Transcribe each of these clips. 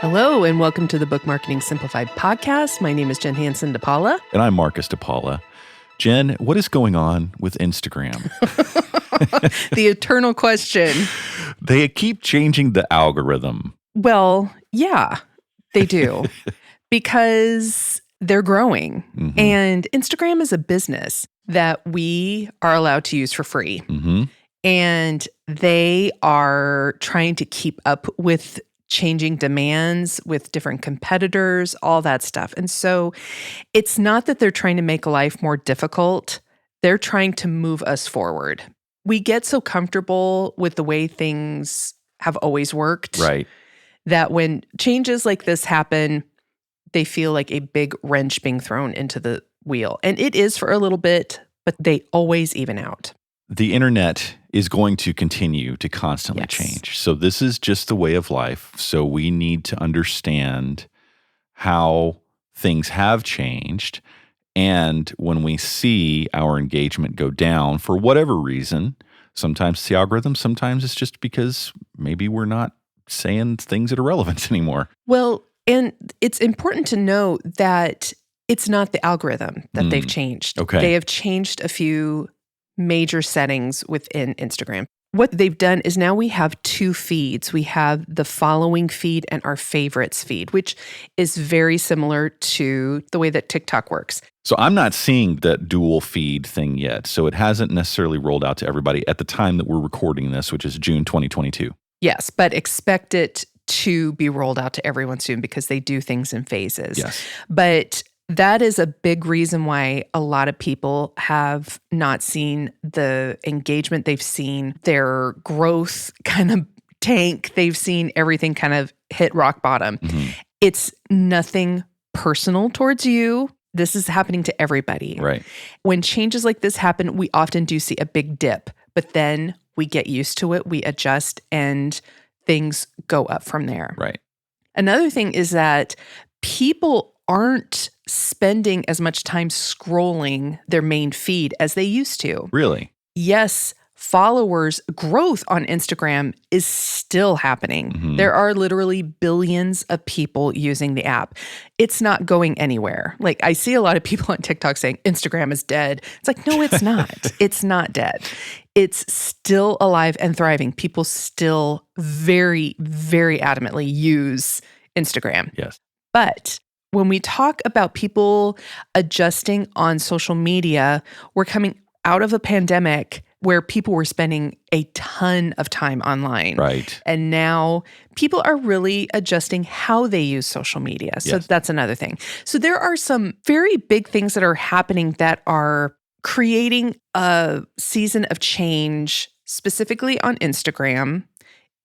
Hello, and welcome to the Book Marketing Simplified podcast. My name is Jen Hanson-dePaula. And I'm Marcus-dePaula. Jen, what is going on with Instagram? The eternal question. They keep changing the algorithm. Well, yeah, they do. Because they're growing. Mm-hmm. And Instagram is a business that we are allowed to use for free. Mm-hmm. And they are trying to keep up with changing demands with different competitors, all that stuff. And so it's not that they're trying to make life more difficult. They're trying to move us forward. We get so comfortable with the way things have always worked, Right. that when changes like this happen, they feel like a big wrench being thrown into the wheel. And it is for a little bit, but they always even out. The internet is going to continue to constantly change. So this is just the way of life. So we need to understand how things have changed. And when we see our engagement go down for whatever reason, sometimes it's the algorithm, sometimes it's just because maybe we're not saying things that are relevant anymore. Well, and it's important to know that it's not the algorithm that they've changed. Okay. They have changed a few major settings within Instagram. What they've done is now we have two feeds. We have the following feed and our favorites feed, which is very similar to the way that TikTok works. So I'm not seeing that dual feed thing yet. So it hasn't necessarily rolled out to everybody at the time that we're recording this, which is June 2022. Yes, but expect it to be rolled out to everyone soon because they do things in phases. Yes. But that is a big reason why a lot of people have not seen the engagement. They've seen their growth kind of tank. They've seen everything kind of hit rock bottom. Mm-hmm. It's nothing personal towards you. This is happening to everybody. Right. When changes like this happen, we often do see a big dip, but then we get used to it, we adjust, and things go up from there. Right. Another thing is that people aren't spending as much time scrolling their main feed as they used to. Really? Yes, followers growth on Instagram is still happening. Mm-hmm. There are literally billions of people using the app. It's not going anywhere. Like I see a lot of people on TikTok saying Instagram is dead. It's like, no, it's not. It's not dead. It's still alive and thriving. People still very, very adamantly use Instagram. Yes. But when we talk about people adjusting on social media, we're coming out of a pandemic where people were spending a ton of time online. Right. And now people are really adjusting how they use social media. So that's another thing. So there are some very big things that are happening that are creating a season of change, specifically on Instagram.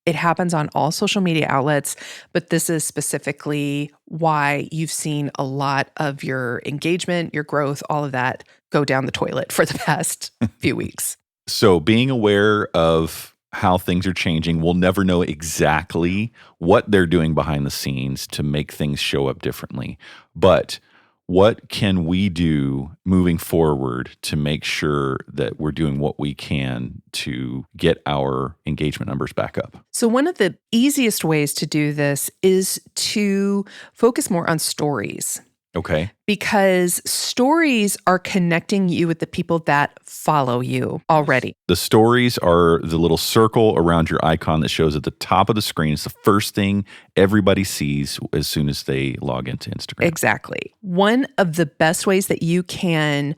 It happens on all social media outlets, but this is specifically why you've seen a lot of your engagement, your growth, all of that go down the toilet for the past few weeks. So being aware of how things are changing, we'll never know exactly what they're doing behind the scenes to make things show up differently. But what can we do moving forward to make sure that we're doing what we can to get our engagement numbers back up? So one of the easiest ways to do this is to focus more on stories. Okay. Because stories are connecting you with the people that follow you already. The stories are the little circle around your icon that shows at the top of the screen. It's the first thing everybody sees as soon as they log into Instagram. Exactly. One of the best ways that you can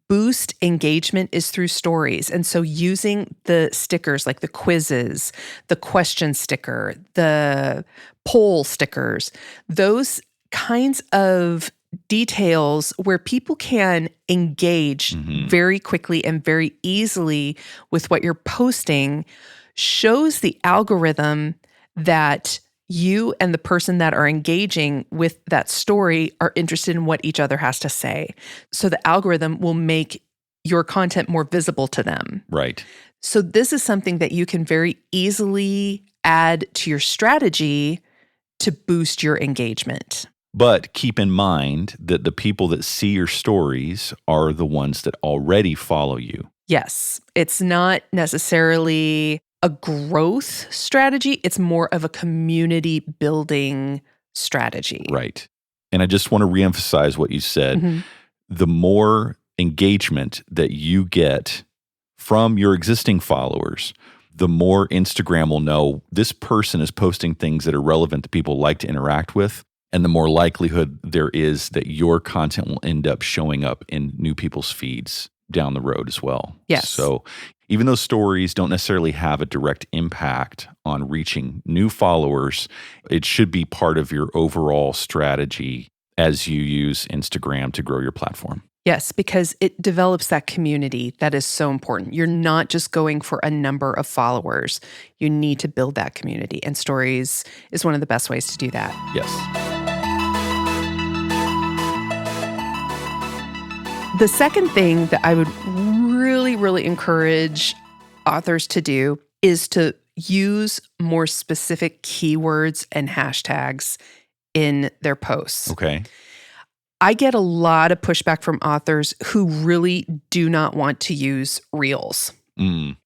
boost engagement is through stories. And so using the stickers like the quizzes, the question sticker, the poll stickers, those kinds of details where people can engage very quickly and very easily with what you're posting shows the algorithm that you and the person that are engaging with that story are interested in what each other has to say. So the algorithm will make your content more visible to them. Right. So this is something that you can very easily add to your strategy to boost your engagement. But keep in mind that the people that see your stories are the ones that already follow you. Yes, it's not necessarily a growth strategy. It's more of a community building strategy. Right. And I just want to reemphasize what you said. Mm-hmm. The more engagement that you get from your existing followers, the more Instagram will know this person is posting things that are relevant that people like to interact with. And the more likelihood there is that your content will end up showing up in new people's feeds down the road as well. Yes. So even though stories don't necessarily have a direct impact on reaching new followers, it should be part of your overall strategy as you use Instagram to grow your platform. Yes, because it develops that community that is so important. You're not just going for a number of followers. You need to build that community, and stories is one of the best ways to do that. Yes. The second thing that I would really, really encourage authors to do is to use more specific keywords and hashtags in their posts. Okay. I get a lot of pushback from authors who really do not want to use Reels.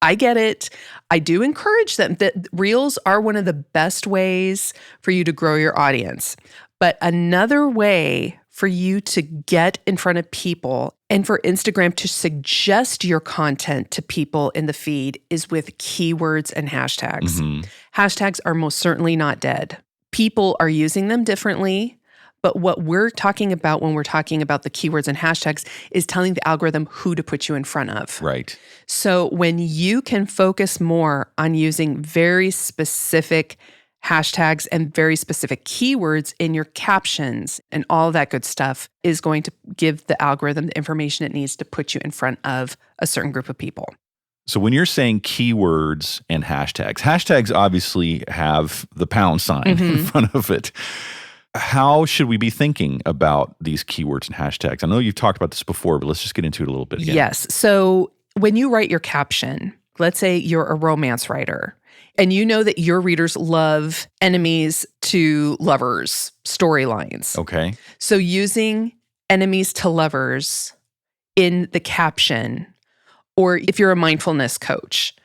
I get it. I do encourage them that Reels are one of the best ways for you to grow your audience. But another way for you to get in front of people and for Instagram to suggest your content to people in the feed is with keywords and hashtags. Mm-hmm. Hashtags are most certainly not dead. People are using them differently. But what we're talking about when we're talking about the keywords and hashtags is telling the algorithm who to put you in front of. Right. So when you can focus more on using very specific hashtags and very specific keywords in your captions and all that good stuff is going to give the algorithm the information it needs to put you in front of a certain group of people. So when you're saying keywords and hashtags obviously have the pound sign in front of it. How should we be thinking about these keywords and hashtags? I know you've talked about this before, but let's just get into it a little bit again. Yes. So when you write your caption, let's say you're a romance writer, and you know that your readers love enemies to lovers storylines. Okay. So using enemies to lovers in the caption, or if you're a mindfulness coach,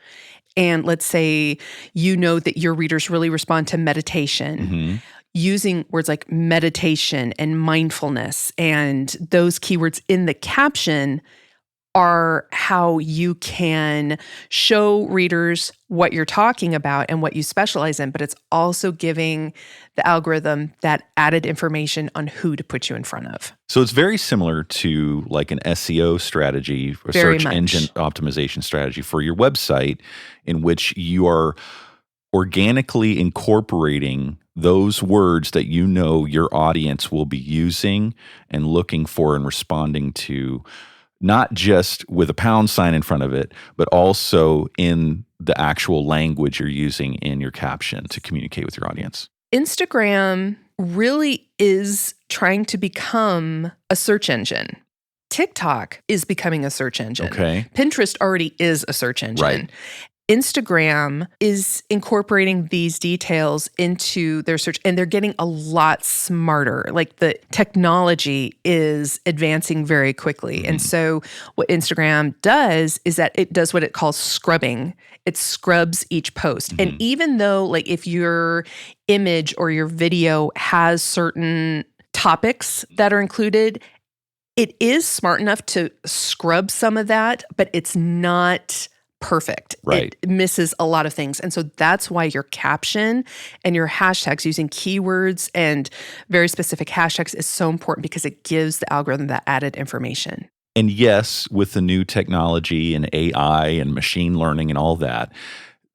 and let's say you know that your readers really respond to meditation, using words like meditation and mindfulness and those keywords in the caption are how you can show readers what you're talking about and what you specialize in, but it's also giving the algorithm that added information on who to put you in front of. So it's very similar to like an SEO strategy, a search engine optimization strategy for your website, in which you are organically incorporating those words that you know your audience will be using and looking for and responding to, not just with a pound sign in front of it, but also in the actual language you're using in your caption to communicate with your audience. Instagram really is trying to become a search engine. TikTok is becoming a search engine. Okay. Pinterest already is a search engine. Right. Instagram is incorporating these details into their search, and they're getting a lot smarter. Like the technology is advancing very quickly. And so what Instagram does is that it does what it calls scrubbing. It scrubs each post. And even though like if your image or your video has certain topics that are included, it is smart enough to scrub some of that, but it's not perfect. Right. It misses a lot of things. And so that's why your caption and your hashtags using keywords and very specific hashtags is so important, because it gives the algorithm that added information. And yes, with the new technology and AI and machine learning and all that,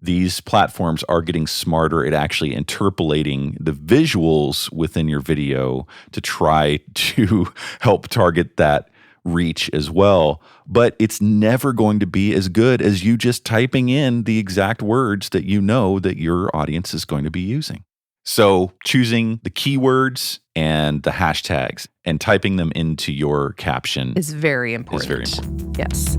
these platforms are getting smarter at actually interpolating the visuals within your video to try to help target that reach as well. But it's never going to be as good as you just typing in the exact words that you know that your audience is going to be using. So choosing the keywords and the hashtags and typing them into your caption is very important. Yes.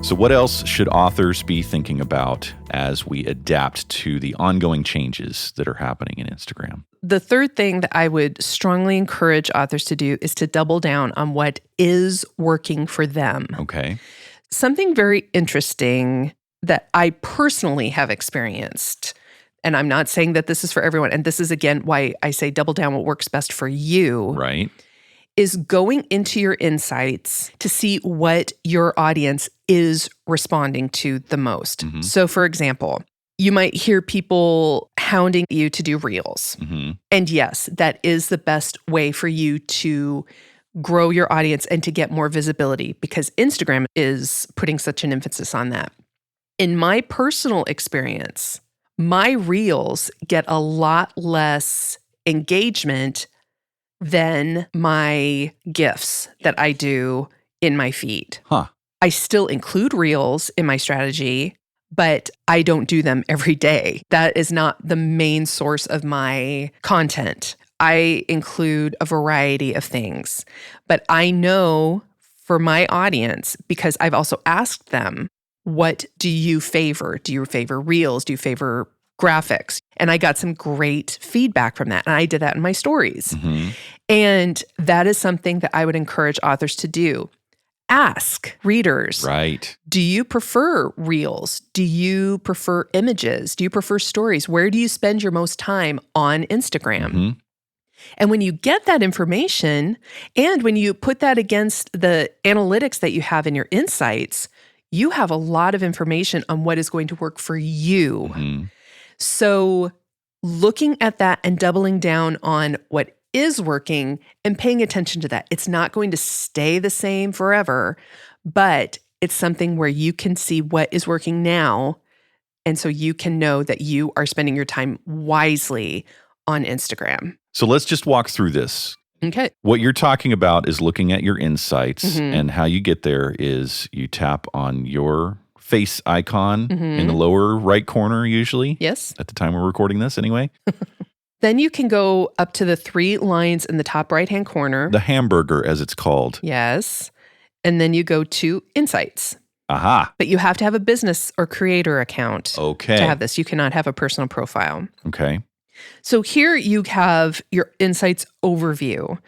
So what else should authors be thinking about as we adapt to the ongoing changes that are happening in Instagram? The third thing that I would strongly encourage authors to do is to double down on what is working for them. Okay. Something very interesting that I personally have experienced, and I'm not saying that this is for everyone, and this is again why I say double down what works best for you, Right. is going into your insights to see what your audience is responding to the most. Mhm. So for example, you might hear people hounding you to do reels. Mm-hmm. And yes, that is the best way for you to grow your audience and to get more visibility because Instagram is putting such an emphasis on that. In my personal experience, my reels get a lot less engagement than my GIFs that I do in my feed. Huh. I still include reels in my strategy, but I don't do them every day. That is not the main source of my content. I include a variety of things, but I know for my audience, because I've also asked them, what do you favor? Do you favor reels? Do you favor graphics? And I got some great feedback from that. And I did that in my stories. Mm-hmm. And that is something that I would encourage authors to do. Ask readers, Right. do you prefer reels? Do you prefer images? Do you prefer stories? Where do you spend your most time on Instagram? Mm-hmm. And when you get that information, and when you put that against the analytics that you have in your insights, you have a lot of information on what is going to work for you. Mm-hmm. So looking at that and doubling down on what is working and paying attention to that. It's not going to stay the same forever, but it's something where you can see what is working now. And so you can know that you are spending your time wisely on Instagram. So let's just walk through this. Okay. What you're talking about is looking at your insights, Mhm. and how you get there is you tap on your face icon Mhm. in the lower right corner, usually. Yes. At the time we're recording this, anyway. Then you can go up to the 3 lines in the top right-hand corner. The hamburger, as it's called. Yes. And then you go to Insights. Aha. But you have to have a business or creator account Okay. to have this. You cannot have a personal profile. Okay. So here you have your Insights overview,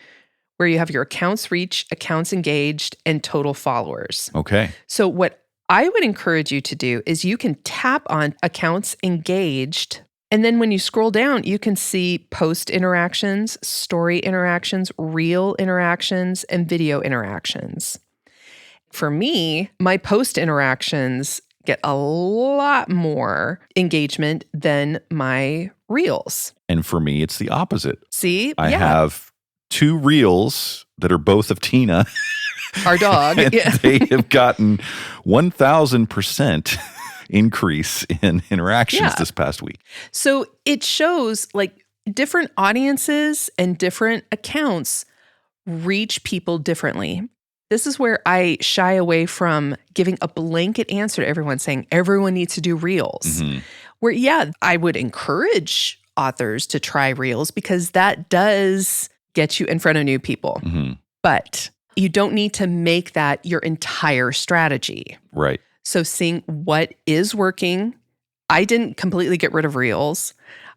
where you have your accounts reach, accounts engaged, and total followers. Okay. So what I would encourage you to do is you can tap on accounts engaged, and then when you scroll down, you can see post interactions, story interactions, reel interactions, and video interactions. For me, my post interactions get a lot more engagement than my reels. And for me, it's the opposite. See? I have 2 reels that are both of Tina. Our dog. And Yeah. they have gotten 1,000% increase in interactions Yeah. this past week. So it shows like different audiences and different accounts reach people differently. This is where I shy away from giving a blanket answer to everyone saying everyone needs to do reels. Mhm. Where, yeah, I would encourage authors to try reels because that does get you in front of new people. Mhm. But you don't need to make that your entire strategy. Right. So seeing what is working. I didn't completely get rid of reels.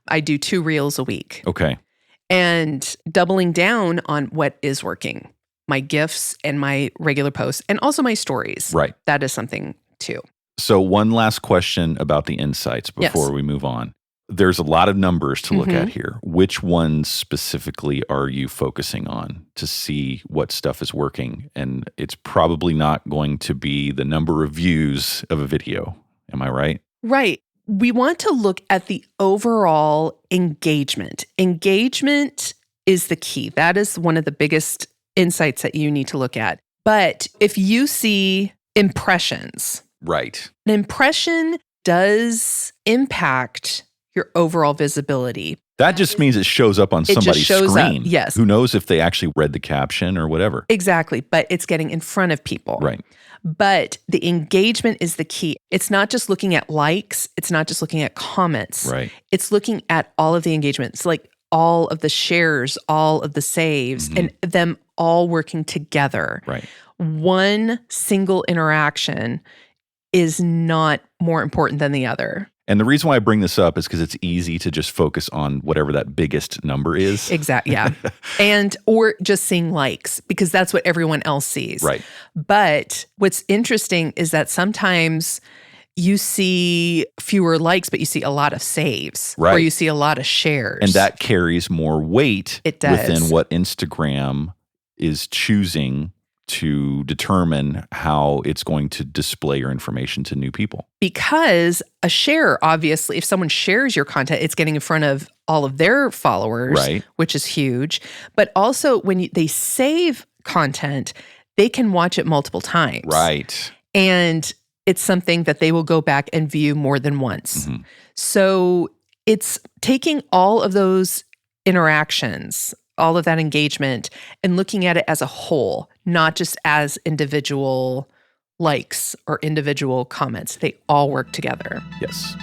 I do 2 reels a week. Okay. And doubling down on what is working. My GIFs and my regular posts and also my stories. Right. That is something too. So one last question about the insights before Yes. we move on. There's a lot of numbers to look Mhm. at here. Which ones specifically are you focusing on to see what stuff is working? And it's probably not going to be the number of views of a video. Am I right? Right. We want to look at the overall engagement. Engagement is the key. That is one of the biggest insights that you need to look at. But if you see impressions, Right. an impression does impact your overall visibility. That just means it shows up on just somebody's shows up, screen. yes. Who knows if they actually read the caption or whatever. Exactly. But it's getting in front of people. Right. But the engagement is the key. It's not just looking at likes. It's not just looking at comments. Right. It's looking at all of the engagements, like all of the shares, all of the saves, Mhm. and them all working together. Right. One single interaction is not more important than the other. And the reason why I bring this up is because it's easy to just focus on whatever that biggest number is. Exactly. Yeah. Or just seeing likes, because that's what everyone else sees. Right. But what's interesting is that sometimes you see fewer likes, but you see a lot of saves. Right. Or you see a lot of shares. And that carries more weight It does. within what Instagram is choosing to determine how it's going to display your information to new people. Because a share, obviously, if someone shares your content, it's getting in front of all of their followers, Right. which is huge. But also when they save content, they can watch it multiple times. Right. And it's something that they will go back and view more than once. Mm-hmm. So it's taking all of those interactions, all of that engagement, and looking at it as a whole, not just as individual likes or individual comments. They all work together. Yes.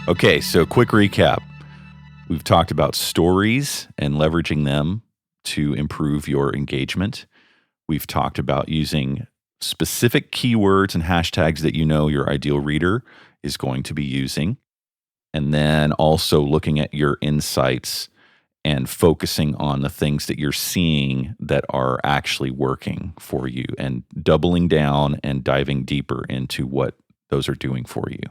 Okay, so quick recap. We've talked about stories and leveraging them to improve your engagement. We've talked about using specific keywords and hashtags that you know your ideal reader is going to be using. And then also looking at your insights and focusing on the things that you're seeing that are actually working for you and doubling down and diving deeper into what those are doing for you.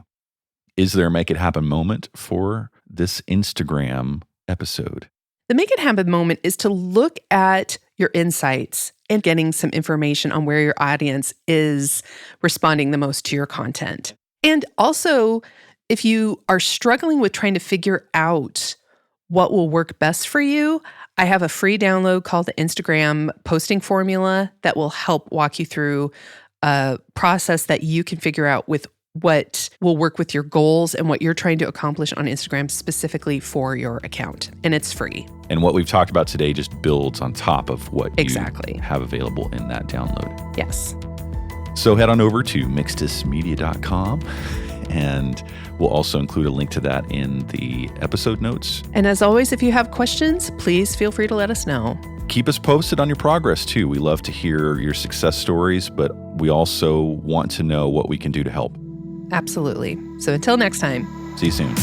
Is there a make it happen moment for this Instagram episode? The make it happen moment is to look at your insights and getting some information on where your audience is responding the most to your content. And also, if you are struggling with trying to figure out what will work best for you, I have a free download called the Instagram Posting Formula that will help walk you through a process that you can figure out with what will work with your goals and what you're trying to accomplish on Instagram specifically for your account. And it's free. And what we've talked about today just builds on top of what Exactly. you have available in that download. Yes. So head on over to mixtusmedia.com, and we'll also include a link to that in the episode notes. And as always, if you have questions, please feel free to let us know. Keep us posted on your progress too. We love to hear your success stories, but we also want to know what we can do to help. Absolutely. So until next time. See you soon.